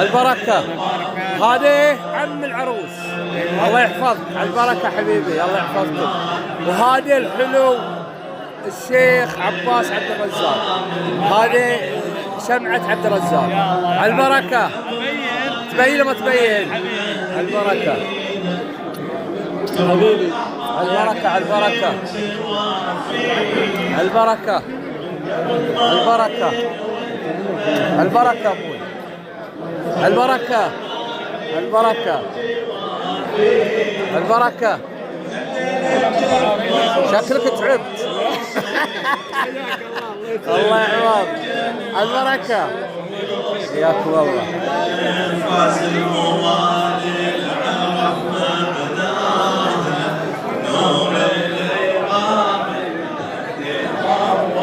البركة. هذه عم العروس، الله يحفظك. البركة حبيبي، الله يحفظكم. وهذه الحلو الشيخ عباس عبد الرزاق، هذه شمعة عبد الرزاق. البركة. تبين ما تبين؟ البركة حبيبي. البركة البركة البركة البركة البركة ابوي. البركة البركة البركة. شكلك تعبت. الله يحفظك. البركة حياكم الله.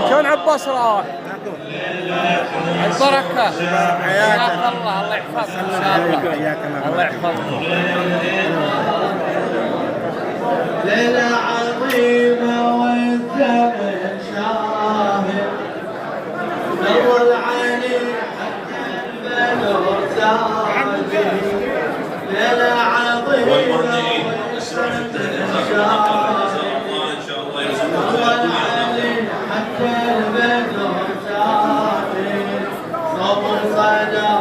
شلون عباس راح؟ البركة. حياك الله، الله يحفظك ان شاء الله. الله يحفظكم. ليلة عظيمة والزمن شاهد، نظر علي حتى البدر ساجد. ليلة عظيمة والزمن شاهد، نظر علي حتى البدر ساجد. صبر صدى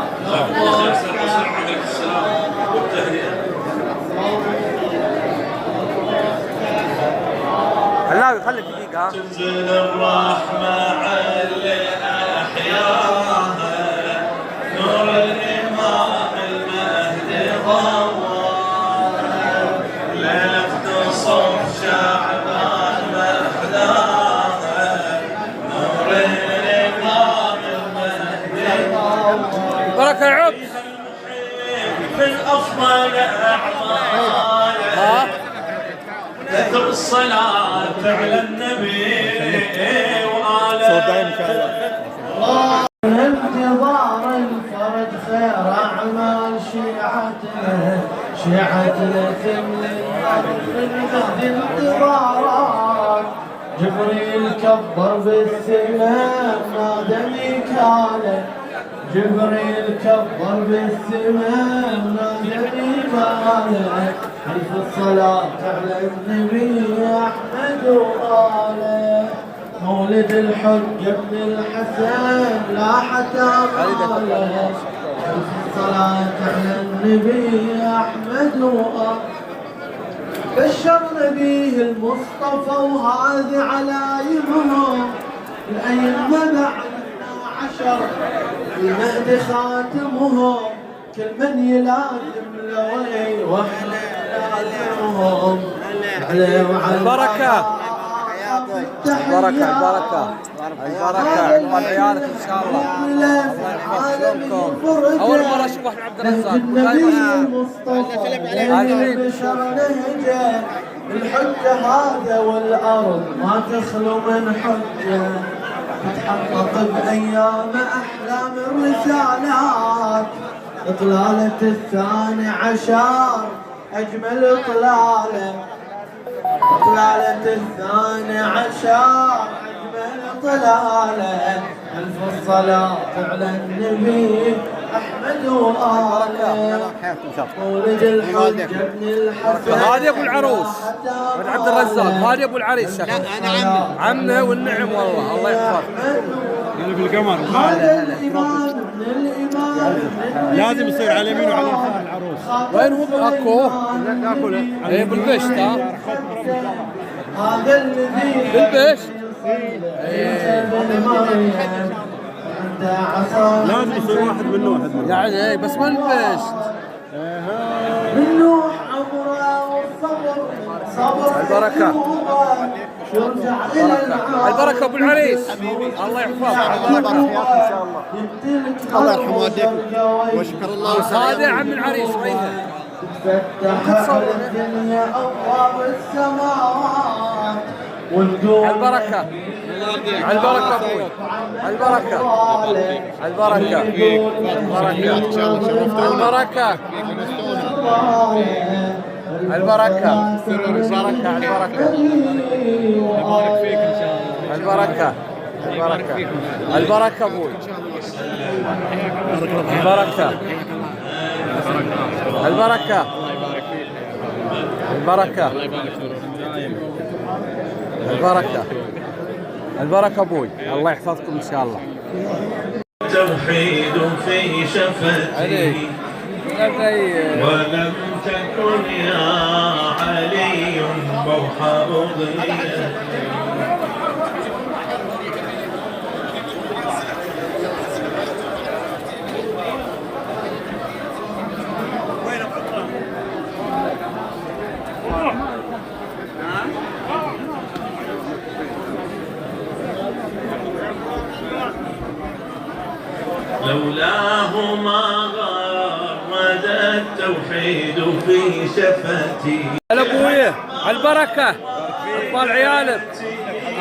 هلاوي خليك دقيقة. تنزل الرحمة على أحياها، نور الإمام المهدي ضوى. ليلة تصف شعبان محلاها، نور الإمام المهدي ضوى. بركة العب من أفضل أعمالها كثر الصلاة على النبي وآله. انتظار الفرج خير أعمال شيعتنا، شيعتنا تملي الأرض من مهد انتظارات. جبريل كبر بالسماء نادى ميكاله، جبريل كبر بالسماء نادى ميكاله. ألف الصلاة على النبي أحمد وآله. مولد الحج ابن الحسن لاحت آماله. ألف الصلاة على النبي أحمد وآله. بشرنا به المصطفى وهذه علايمهم، الأئمة بعدنا 10 المهدي خاتمهم. كل من يلازم لوي واحنا نلازمهم. البركة البركة البركة البركة. عنوان عيالك ان شاء الله. الله يحفظكم. اول مرة اشوف واحد عبد الرزاق. الحجة هذا والارض ما تخلو من حجة، تتحقق بايام احلام الرسالات. اطلالة الثاني عشر اجمل اطلالة، اطلالة الثاني عشر اجمل اطلالة. الف الصلاة على النبي احمد وآله. مولد الحج ابن الحسن. هذا ابو العروس من عبد الرزاق، هذا ابو العريس. لا انا عمه والنعم والله. الله يحفظك. انا بالقمر. هذا الإمام من الإمام لازم يصير على اليمين وعلى يسار العروس. وين هو؟ اكو ايه بالبشت. هذا الذي بالبشت. لازم يصير واحد منه يعني ايه بس ما بالبشت. من نوح عمره والصبر صبر. البركة البركة ابو العريس. الله يحفظك. البركة. الله يرحم والديك وشكر الله. هذا عم العريس وينه؟ تفتح الدنيا ابواب السماوات والنجوم. البركة البركة ابوي. البركة البركة البركة البركة البركة البركة البركة يبارك فيك ان شاء الله. البركة البركة البركة ابوي. البركة البركة البركة البركة البركة ابوي، الله يحفظكم ان شاء الله. توحيد في شفتي ولم تكن يا علي بوح أضيئتي. لولاه ما غرد التوحيد في شفتي. هلا ابوي، البركة اطفال عيالك،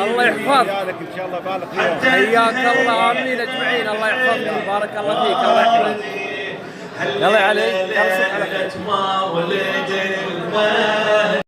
الله يحفظك ان شاء الله بالك فيهم. حياك الله، امين اجمعين، الله يحفظكم، بارك الله فيك، الله يحفظك. يلا يا علي، يلا صل على خير.